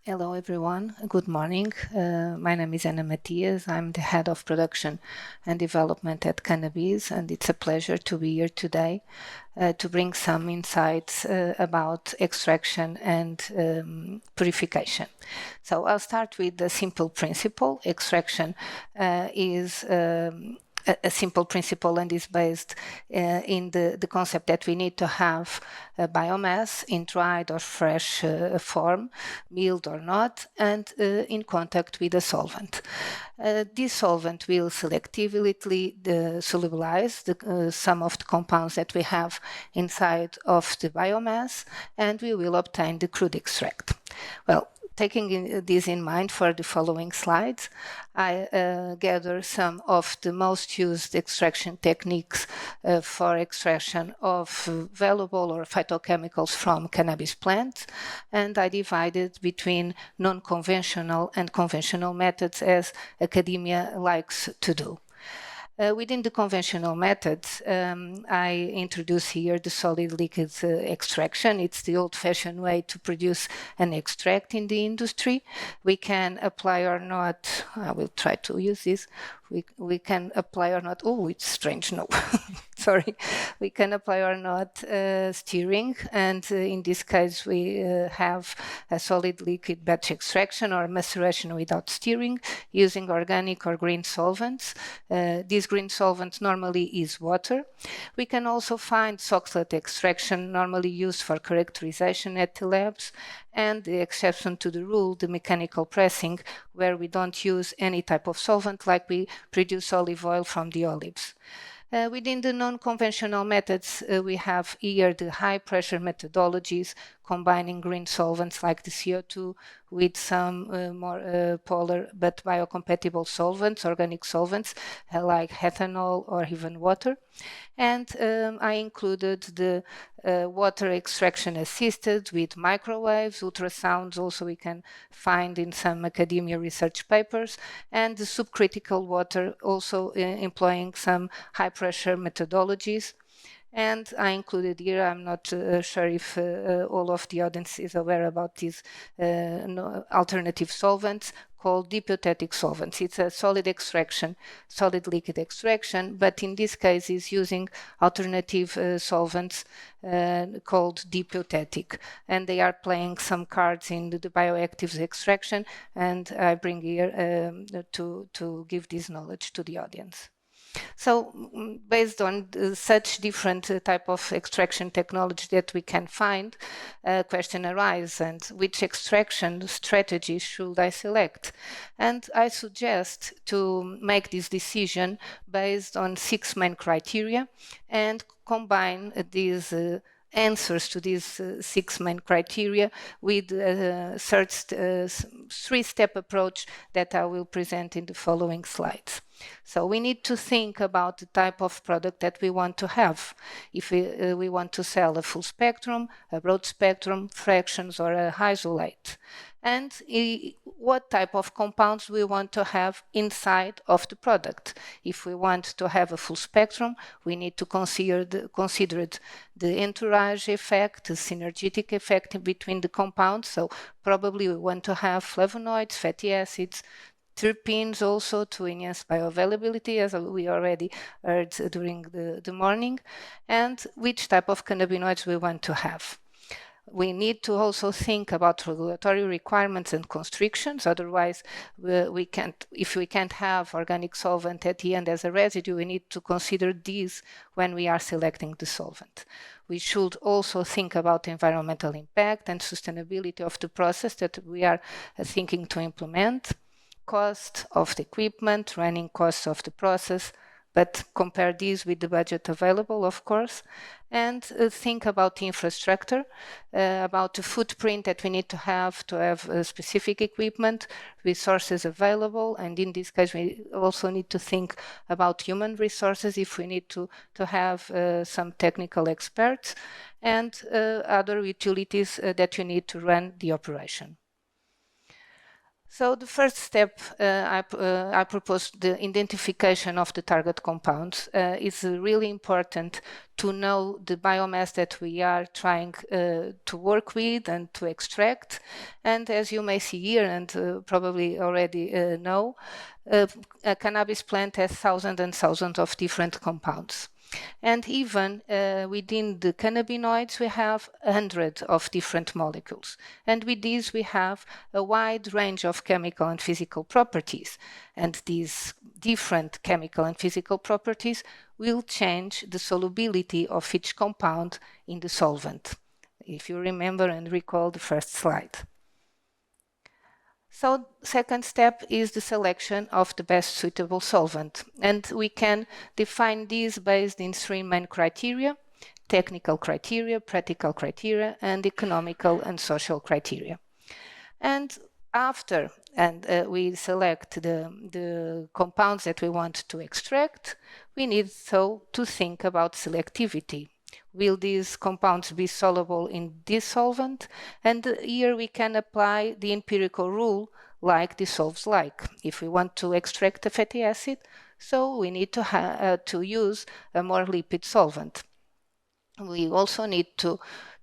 Hello everyone, good morning. My name is Matias. I'm the head of production and development at Canna.Biz, and it's a pleasure to be here today to bring some insights about extraction and purification. So I'll start with the simple principle. Extraction is a simple principle and is based in the concept that we need to have biomass in dried or fresh form, milled or not, and in contact with a solvent. This solvent will selectively solubilize some of the compounds that we have inside of the biomass, and we will obtain the crude extract. Well, taking this in mind for the following slides, I gather some of the most used extraction techniques for extraction of valuable or phytochemicals from cannabis plants, and I divided between non-conventional and conventional methods as academia likes to do. Within the conventional methods, I introduce here the solid liquid extraction. It's the old-fashioned way to produce an extract in the industry. We can apply or not, I will try to use this, we can apply or not, oh, it's strange, no, sorry. We can apply or not steering, and in this case we have a solid liquid batch extraction or maceration without steering using organic or green solvents. These green solvents normally is water. We can also find oxalate extraction normally used for characterization at the labs, and the exception to the rule, the mechanical pressing, where we don't use any type of solvent like we produce olive oil from the olives. Within the non-conventional methods, we have here the high-pressure methodologies combining green solvents like the CO2 with some more polar but biocompatible solvents, organic solvents like ethanol or even water. And I included the water extraction assisted with microwaves, ultrasounds also we can find in some academia research papers, and the subcritical water also employing some high pressure methodologies. And I included here, I'm not sure if all of the audience is aware about these alternative solvents called deputatic solvents. It's a solid extraction, solid liquid extraction, but in this case is using alternative solvents called deputatic. And they are playing some cards in the bioactives extraction, and I bring here to give this knowledge to the audience. So based on such different type of extraction technology that we can find, a question arises, and which extraction strategy should I select? And I suggest to make this decision based on 6 main criteria and combine these answers to these 6 main criteria with a 3-step approach that I will present in the following slides. So we need to think about the type of product that we want to have. If we want to sell a full spectrum, a broad spectrum, fractions, or a isolate. And what type of compounds we want to have inside of the product. If we want to have a full spectrum, we need to consider the entourage effect, the synergetic effect between the compounds. So probably we want to have flavonoids, fatty acids, terpenes also to enhance bioavailability, as we already heard during the morning, and which type of cannabinoids we want to have. We need to also think about regulatory requirements and constrictions. Otherwise, we can't, if we can't have organic solvent at the end as a residue, we need to consider these when we are selecting the solvent. We should also think about environmental impact and sustainability of the process that we are thinking to implement, cost of the equipment, running costs of the process, but compare these with the budget available, of course, and think about the infrastructure, about the footprint that we need to have specific equipment, resources available, and in this case we also need to think about human resources if we need to have some technical experts, and other utilities that you need to run the operation. So the first step, I propose the identification of the target compounds. It's really important to know the biomass that we are trying to work with and to extract. And as you may see here, and probably already know, a cannabis plant has thousands and thousands of different compounds. And even within the cannabinoids, we have 100 of different molecules. And with these, we have a wide range of chemical and physical properties. And these different chemical and physical properties will change the solubility of each compound in the solvent, if you remember and recall the first slide. So second step is the selection of the best suitable solvent. And we can define these based in three main criteria: technical criteria, practical criteria, and economical and social criteria. And after we select the compounds that we want to extract, we need so to think about selectivity. Will these compounds be soluble in this solvent? And here we can apply the empirical rule, like dissolves like. If we want to extract a fatty acid, so we need to use a more lipid solvent. We also need to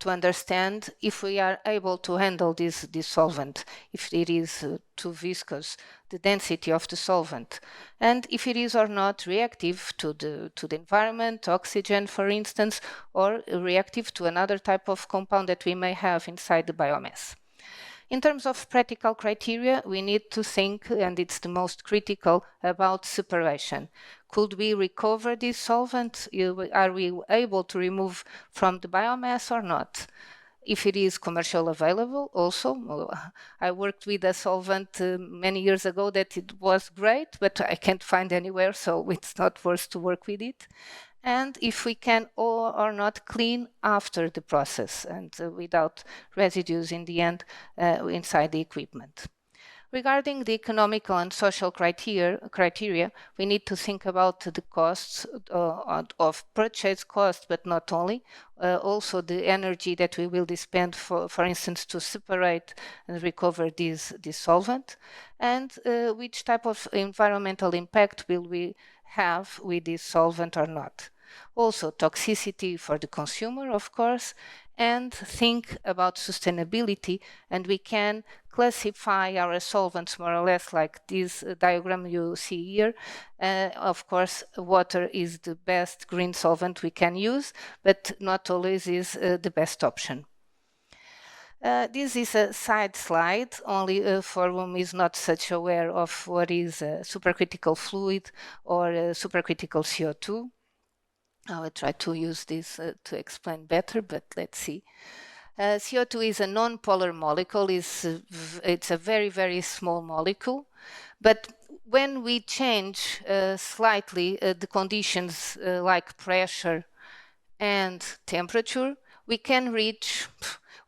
understand if we are able to handle this solvent, if it is too viscous, the density of the solvent, and if it is or not reactive to the environment, oxygen, for instance, or reactive to another type of compound that we may have inside the biomass. In terms of practical criteria, we need to think, and it's the most critical, about separation. Could we recover this solvent? Are we able to remove from the biomass or not? If it is commercially available, also. I worked with a solvent many years ago that it was great, but I can't find anywhere, so it's not worth to work with it. And if we can or not clean after the process and without residues in the end inside the equipment. Regarding the economical and social criteria, we need to think about the costs of purchase cost, but not only, also the energy that we will expend, for instance, to separate and recover this solvent, and which type of environmental impact will we have with this solvent or not. Also, toxicity for the consumer, of course, and think about sustainability, and we can classify our solvents more or less like this diagram you see here. Of course, water is the best green solvent we can use, but not always is the best option. This is a side slide, only for whom is not such aware of what is a supercritical fluid or a supercritical CO2. I will try to use this to explain better, but let's see. CO2 is a non-polar molecule. It's a very, very small molecule. But when we change slightly the conditions like pressure and temperature, we can reach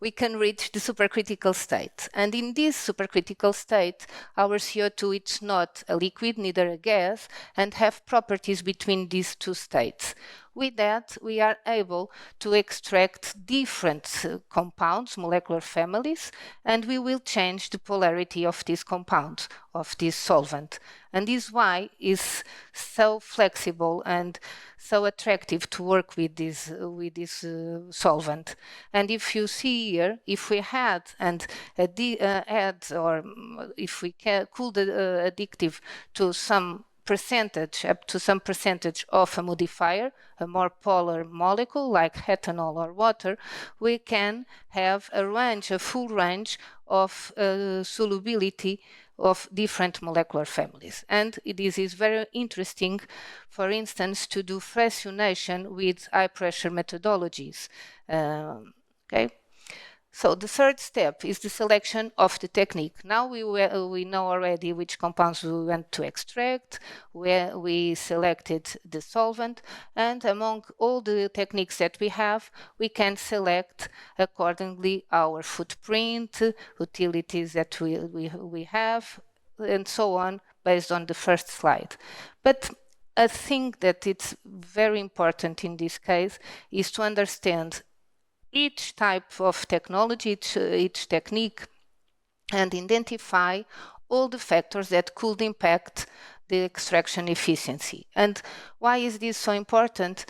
the supercritical state. And in this supercritical state, our CO2 is not a liquid, neither a gas, and have properties between these two states. With that, we are able to extract different compounds, molecular families, and we will change the polarity of these compounds, of this solvent. And this is why it's so flexible and so attractive to work with this solvent. And if you see here, if we had and or if we could additive to some percentage, up to some percentage of a modifier, a more polar molecule like ethanol or water, we can have a full range of solubility of different molecular families. And this is very interesting, for instance, to do fractionation with high pressure methodologies. Okay. So the third step is the selection of the technique. Now we know already which compounds we want to extract, where we selected the solvent, and among all the techniques that we have, we can select accordingly our footprint, utilities that we have, and so on, based on the first slide. But I think that it's very important in this case is to understand each type of technology, each technique, and identify all the factors that could impact the extraction efficiency. And why is this so important?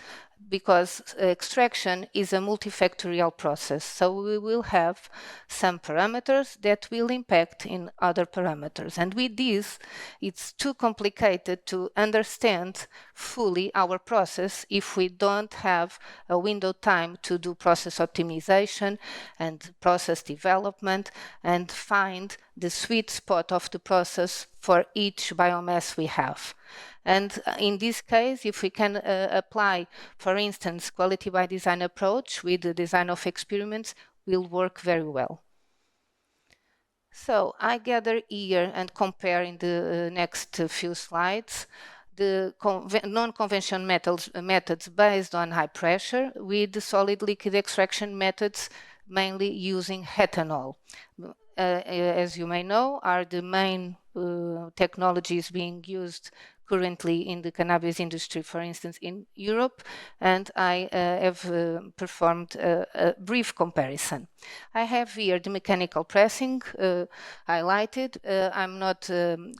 Because extraction is a multifactorial process. So we will have some parameters that will impact in other parameters. And with this, it's too complicated to understand fully our process if we don't have a window time to do process optimization and process development and find the sweet spot of the process for each biomass we have. And in this case, if we can apply, for instance, quality by design approach with the design of experiments, will work very well. So I gather here and compare in the next few slides the non-conventional methods based on high pressure with the solid liquid extraction methods, mainly using ethanol. As you may know, are the main technologies being used currently in the cannabis industry, for instance, in Europe, and I have performed a brief comparison. I have here the mechanical pressing highlighted. I'm not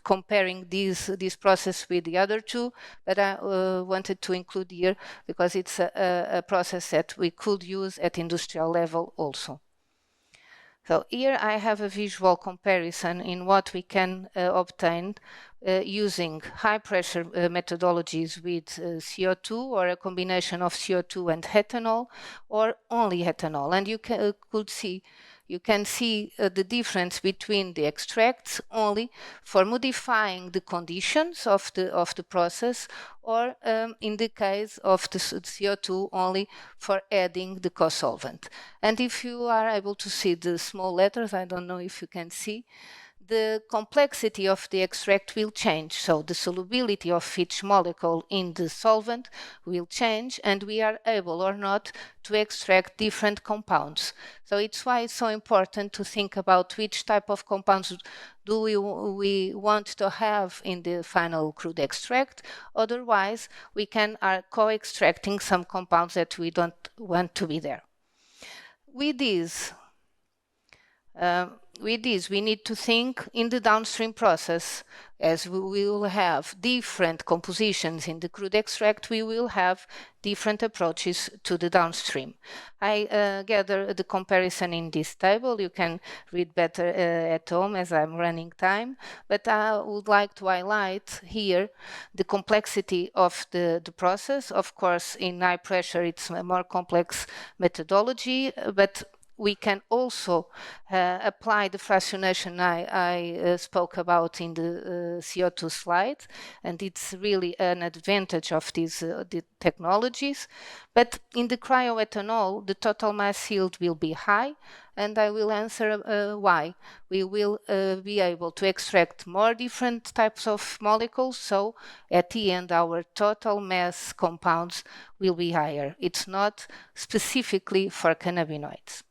comparing this process with the other two, but I wanted to include here because it's a process that we could use at industrial level also. So here I have a visual comparison in what we can obtain using high pressure methodologies with CO2 or a combination of CO2 and ethanol or only ethanol. And you can see the difference between the extracts only for modifying the conditions of the process, or in the case of the CO2 only for adding the co-solvent. And if you are able to see the small letters, I don't know if you can see, the complexity of the extract will change. So the solubility of each molecule in the solvent will change, and we are able or not to extract different compounds. So it's why it's so important to think about which type of compounds do we want to have in the final crude extract. Otherwise, we can co-extracting some compounds that we don't want to be there. With this, we need to think in the downstream process. As we will have different compositions in the crude extract, we will have different approaches to the downstream. I gather the comparison in this table. You can read better at home as I'm running time, but I would like to highlight here the complexity of the process. Of course, in high pressure, it's a more complex methodology, but we can also apply the fractionation I spoke about in the CO2 slide, and it's really an advantage of these the technologies. But in the cryoethanol, the total mass yield will be high, and I will answer why. We will be able to extract more different types of molecules, so at the end our total mass compounds will be higher. It's not specifically for cannabinoids.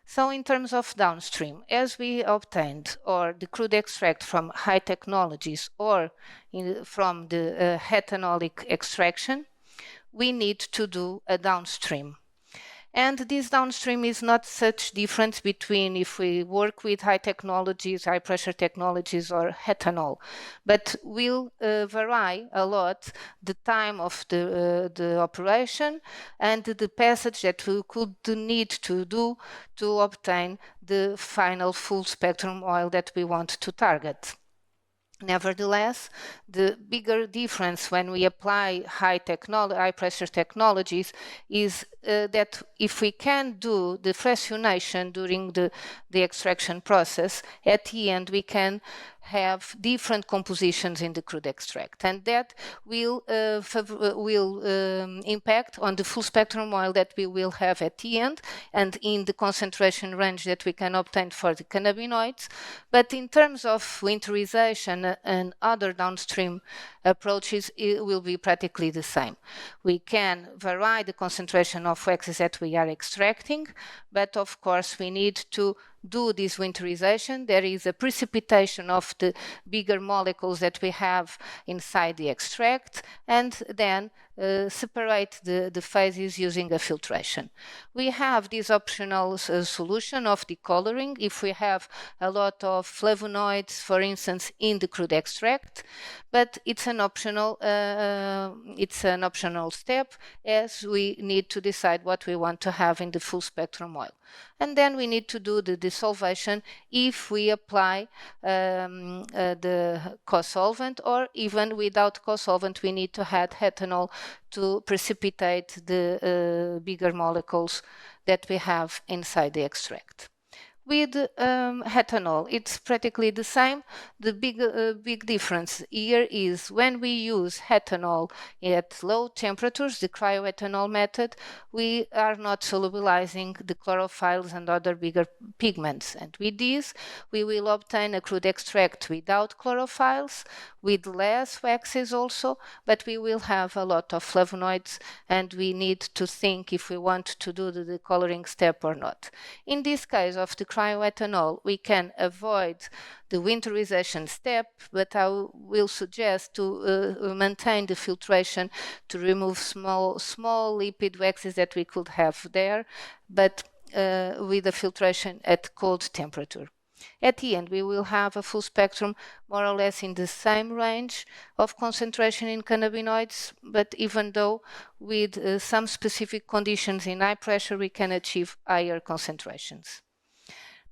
So in terms of downstream, as we obtained or the crude extract from high technologies or from the ethanolic extraction, we need to do a downstream. And this downstream is not such difference between if we work with high technologies, high pressure technologies, or ethanol, but will vary a lot the time of the operation and the passage that we could need to do to obtain the final full spectrum oil that we want to target. Nevertheless, the bigger difference when we apply high pressure technologies is that if we can do the fractionation during the extraction process, at the end we can have different compositions in the crude extract, and that will impact on the full spectrum oil that we will have at the end and in the concentration range that we can obtain for the cannabinoids. But in terms of winterization and other downstream approaches, it will be practically the same. We can vary the concentration of waxes that we are extracting, but of course we need to do this winterization. There is a precipitation of the bigger molecules that we have inside the extract, and then separate the phases using a filtration. We have this optional solution of decoloring if we have a lot of flavonoids, for instance, in the crude extract, but it's an optional step, as we need to decide what we want to have in the full spectrum oil. And then we need to do the desolvation if we apply the co-solvent, or even without co-solvent we need to add ethanol to precipitate the bigger molecules that we have inside the extract. With ethanol, it's practically the same. The big difference here is when we use ethanol at low temperatures, the cryoethanol method, we are not solubilizing the chlorophylls and other bigger pigments. And with this, we will obtain a crude extract without chlorophylls, with less waxes also, but we will have a lot of flavonoids, and we need to think if we want to do the decoloring step or not. In this case of the cryoethanol, we can avoid the winterization step, but I will suggest to maintain the filtration to remove small lipid waxes that we could have there, but with the filtration at cold temperature. At the end, we will have a full spectrum more or less in the same range of concentration in cannabinoids, but even though with some specific conditions in high pressure, we can achieve higher concentrations.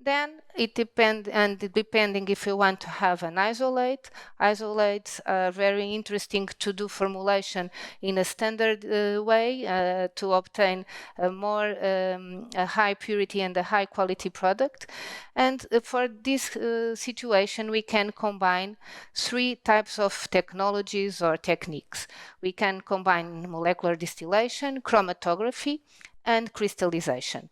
Then it depends, and depending if you want to have an isolate. Isolates are very interesting to do formulation in a standard way to obtain a more a high purity and a high quality product. And for this situation, we can combine 3 types of technologies or techniques. We can combine molecular distillation, chromatography, and crystallization.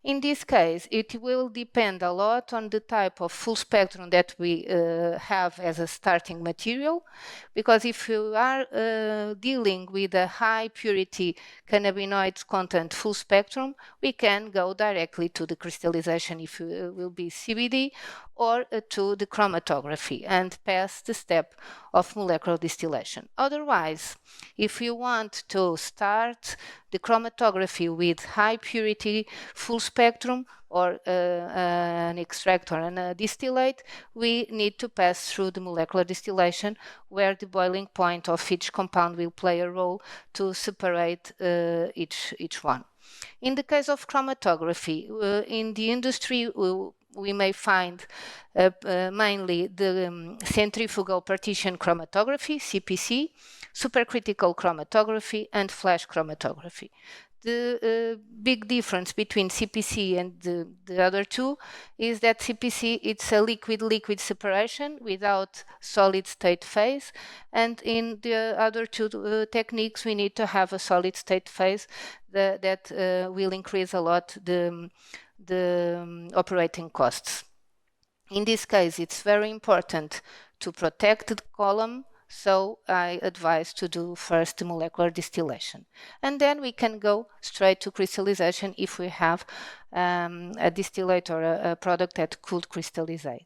In this case, it will depend a lot on the type of full spectrum that we have as a starting material, because if you are dealing with a high purity cannabinoids content full spectrum, we can go directly to the crystallization if it will be CBD, or to the chromatography and pass the step of molecular distillation. Otherwise, if you want to start the chromatography with high purity full spectrum, or an extract or a distillate, we need to pass through the molecular distillation, where the boiling point of each compound will play a role to separate each one. In the case of chromatography, in the industry, we may find mainly the centrifugal partition chromatography, CPC, supercritical chromatography, and flash chromatography. The big difference between CPC and the other two is that CPC, it's a liquid-liquid separation without solid state phase, and in the other two techniques we need to have a solid state phase that will increase a lot the operating costs. In this case, it's very important to protect the column, so I advise to do first the molecular distillation. And then we can go straight to crystallization if we have a distillate or a product that could crystallize.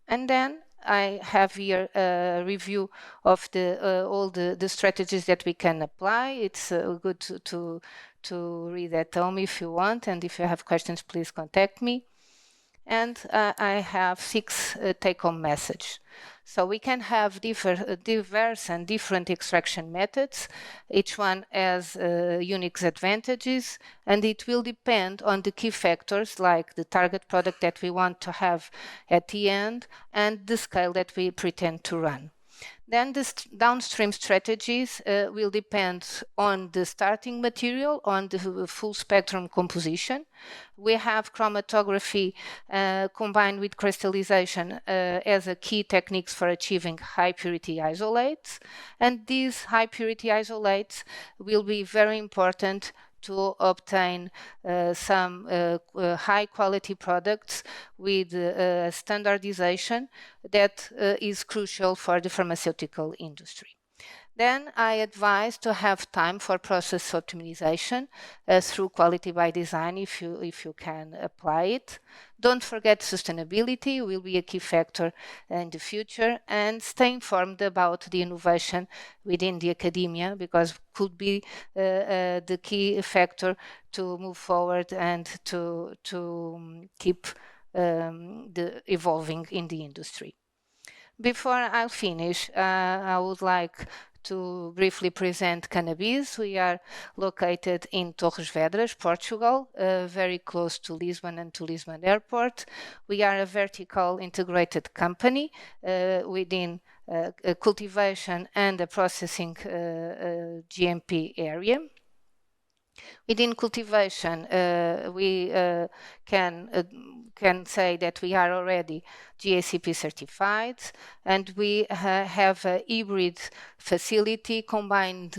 And then I have here a review of all the strategies that we can apply. It's good to read at home if you want, and if you have questions, please contact me. And I have 6 take-home messages. So we can have diverse and different extraction methods. Each one has unique advantages, and it will depend on the key factors like the target product that we want to have at the end and the scale that we pretend to run. Then the downstream strategies will depend on the starting material, on the full spectrum composition. We have chromatography combined with crystallization as a key techniques for achieving high purity isolates. And these high purity isolates will be very important to obtain some high quality products with standardization that is crucial for the pharmaceutical industry. Then I advise to have time for process optimization through quality by design if you can apply it. Don't forget sustainability will be a key factor in the future, and stay informed about the innovation within the academia, because could be the key factor to move forward and to keep the evolving in the industry. Before I finish, I would like to briefly present Canna.Biz. We are located in Torres Vedras, Portugal, very close to Lisbon and to Lisbon Airport. We are a vertical integrated company within a cultivation and a processing GMP area. Within cultivation, we can say that we are already GACP certified, and we have a hybrid facility combining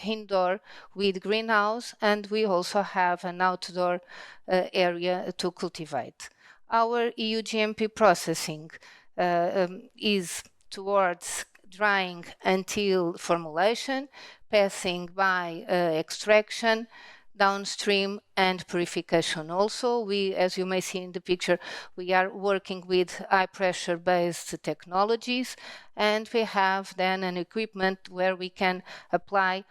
indoor with greenhouse, and we also have an outdoor area to cultivate. Our EU-GMP processing is towards drying until formulation, passing by extraction, downstream, and purification. Also, we, as you may see in the picture, we are working with high pressure based technologies, and we have then an equipment where we can apply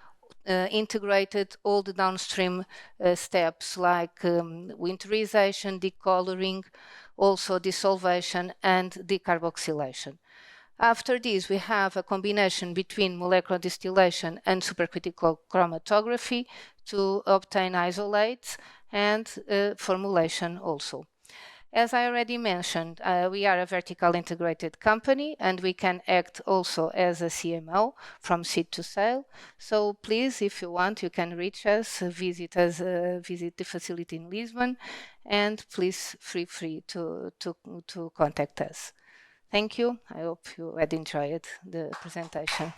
integrated all the downstream steps like winterization, decoloring, also desolvation and decarboxylation. After this, we have a combination between molecular distillation and supercritical chromatography to obtain isolates, and formulation also. As I already mentioned, we are a vertical integrated company, and we can act also as a CMO from seed to sale. So please, if you want, you can reach us, visit the facility in Lisbon, and please feel free to contact us. Thank you. I hope you had enjoyed the presentation.